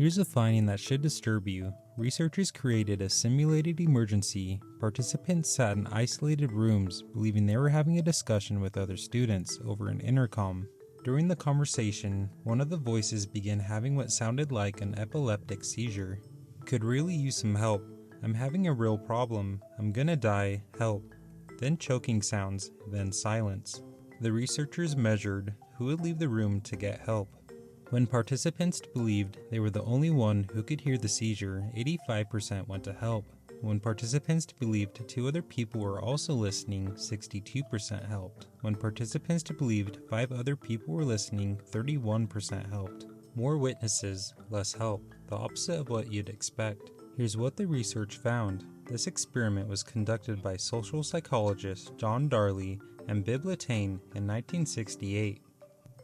Here's a finding that should disturb you. Researchers created a simulated emergency. Participants sat in isolated rooms, believing they were having a discussion with other students over an intercom. During the conversation, one of the voices began having what sounded like an epileptic seizure. "Could really use some help. I'm having a real problem. I'm gonna die. Help." Then choking sounds, then silence. The researchers measured who would leave the room to get help. When participants believed they were the only one who could hear the seizure, 85% went to help. When participants believed 2 other people were also listening, 62% helped. When participants believed 5 other people were listening, 31% helped. More witnesses, less help, the opposite of what you'd expect. Here's what the research found. This experiment was conducted by social psychologists John Darley and Latané in 1968.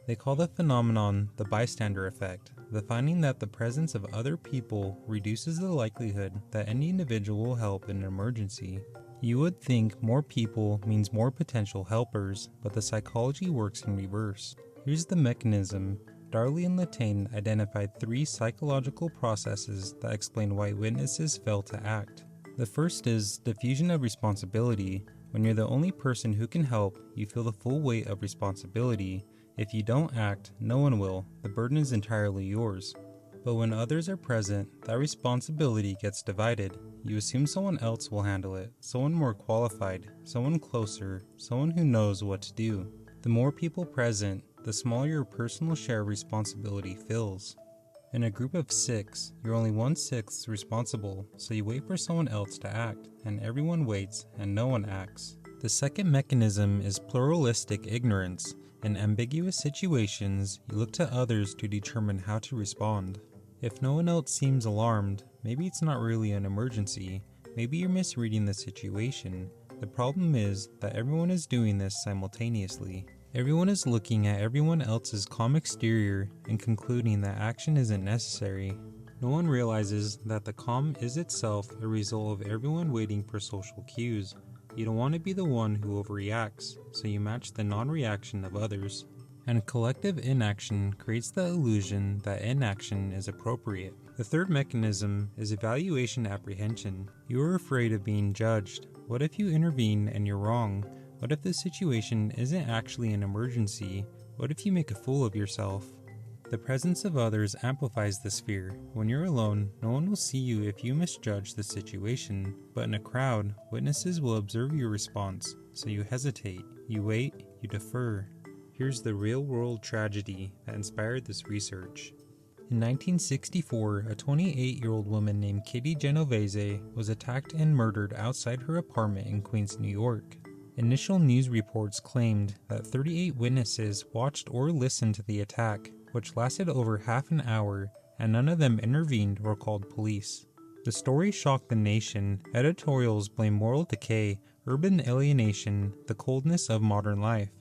They call the phenomenon the bystander effect, the finding that the presence of other people reduces the likelihood that any individual will help in an emergency. You would think more people means more potential helpers, but the psychology works in reverse. Here's the mechanism. Darley and Latané identified 3 psychological processes that explain why witnesses fail to act. The first is diffusion of responsibility. When you're the only person who can help, you feel the full weight of responsibility. If you don't act, no one will. The burden is entirely yours. But when others are present, that responsibility gets divided. You assume someone else will handle it, someone more qualified, someone closer, someone who knows what to do. The more people present, the smaller your personal share of responsibility feels. In a group of 6, you're only 1/6 responsible, so you wait for someone else to act, and everyone waits and no one acts. The second mechanism is pluralistic ignorance. In ambiguous situations, you look to others to determine how to respond. If no one else seems alarmed, maybe it's not really an emergency. Maybe you're misreading the situation. The problem is that everyone is doing this simultaneously. Everyone is looking at everyone else's calm exterior and concluding that action isn't necessary. No one realizes that the calm is itself a result of everyone waiting for social cues. You don't want to be the one who overreacts, so you match the non-reaction of others. And collective inaction creates the illusion that inaction is appropriate. The third mechanism is evaluation apprehension. You are afraid of being judged. What if you intervene and you're wrong? What if the situation isn't actually an emergency? What if you make a fool of yourself? The presence of others amplifies this fear. When you're alone, no one will see you if you misjudge the situation, but in a crowd, witnesses will observe your response, so you hesitate, you wait, you defer. Here's the real-world tragedy that inspired this research. In 1964, a 28-year-old woman named Kitty Genovese was attacked and murdered outside her apartment in Queens, New York. Initial news reports claimed that 38 witnesses watched or listened to the attack, which lasted over half an hour, and none of them intervened or called police. The story shocked the nation. Editorials blamed moral decay, urban alienation, the coldness of modern life.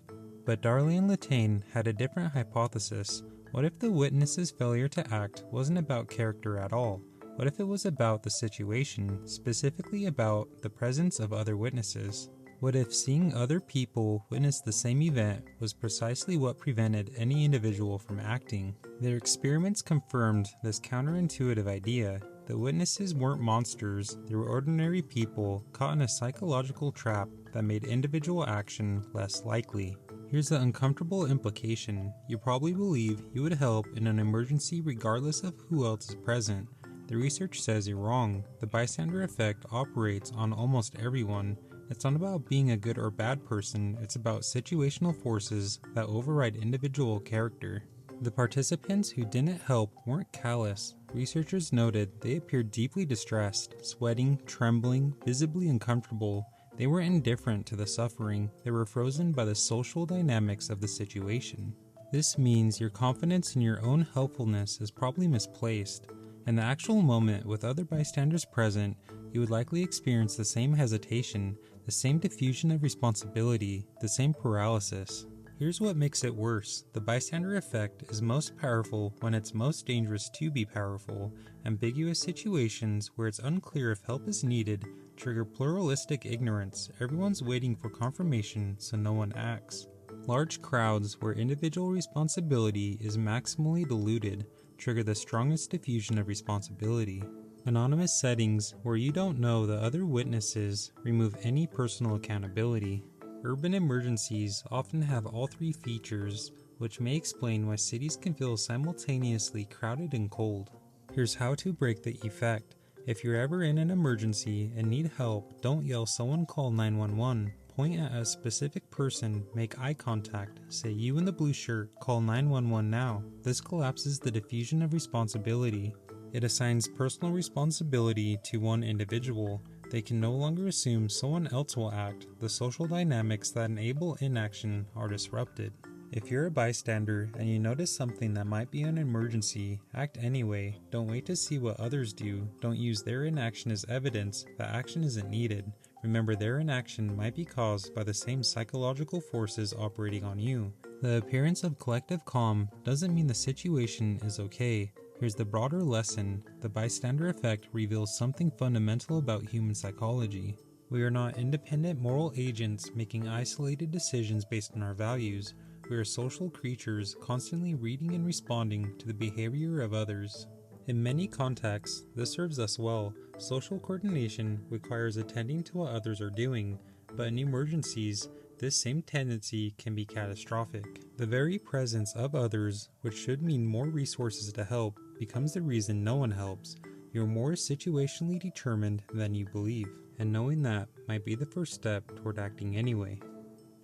But Darley and Latané had a different hypothesis. What if the witnesses' failure to act wasn't about character at all? What if it was about the situation, specifically about the presence of other witnesses? What if seeing other people witness the same event was precisely what prevented any individual from acting? Their experiments confirmed this counterintuitive idea. The witnesses weren't monsters, they were ordinary people caught in a psychological trap that made individual action less likely. Here's the uncomfortable implication. You probably believe you would help in an emergency regardless of who else is present. The research says you're wrong. The bystander effect operates on almost everyone. It's not about being a good or bad person, it's about situational forces that override individual character. The participants who didn't help weren't callous. Researchers noted they appeared deeply distressed, sweating, trembling, visibly uncomfortable. They weren't indifferent to the suffering, they were frozen by the social dynamics of the situation. This means your confidence in your own helpfulness is probably misplaced. In the actual moment, with other bystanders present, you would likely experience the same hesitation, the same diffusion of responsibility, the same paralysis. Here's what makes it worse. The bystander effect is most powerful when it's most dangerous to be powerful. Ambiguous situations where it's unclear if help is needed trigger pluralistic ignorance. Everyone's waiting for confirmation, so no one acts. Large crowds where individual responsibility is maximally diluted. trigger the strongest diffusion of responsibility. Anonymous settings where you don't know the other witnesses remove any personal accountability. Urban emergencies often have all three features, which may explain why cities can feel simultaneously crowded and cold. Here's how to break the effect. If you're ever in an emergency and need help, don't yell "someone call 911." Point at a specific person, make eye contact, say "you in the blue shirt, call 911 now." This collapses the diffusion of responsibility. It assigns personal responsibility to one individual. They can no longer assume someone else will act. The social dynamics that enable inaction are disrupted. If you're a bystander and you notice something that might be an emergency, act anyway. Don't wait to see what others do. Don't use their inaction as evidence that action isn't needed. Remember, their inaction might be caused by the same psychological forces operating on you. The appearance of collective calm doesn't mean the situation is okay. Here's the broader lesson. The bystander effect reveals something fundamental about human psychology. We are not independent moral agents making isolated decisions based on our values. We are social creatures constantly reading and responding to the behavior of others. In many contexts, this serves us well. Social coordination requires attending to what others are doing, but in emergencies, this same tendency can be catastrophic. The very presence of others, which should mean more resources to help, becomes the reason no one helps. You're more situationally determined than you believe, and knowing that might be the first step toward acting anyway.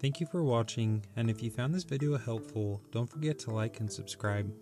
Thank you for watching, and if you found this video helpful, don't forget to like and subscribe.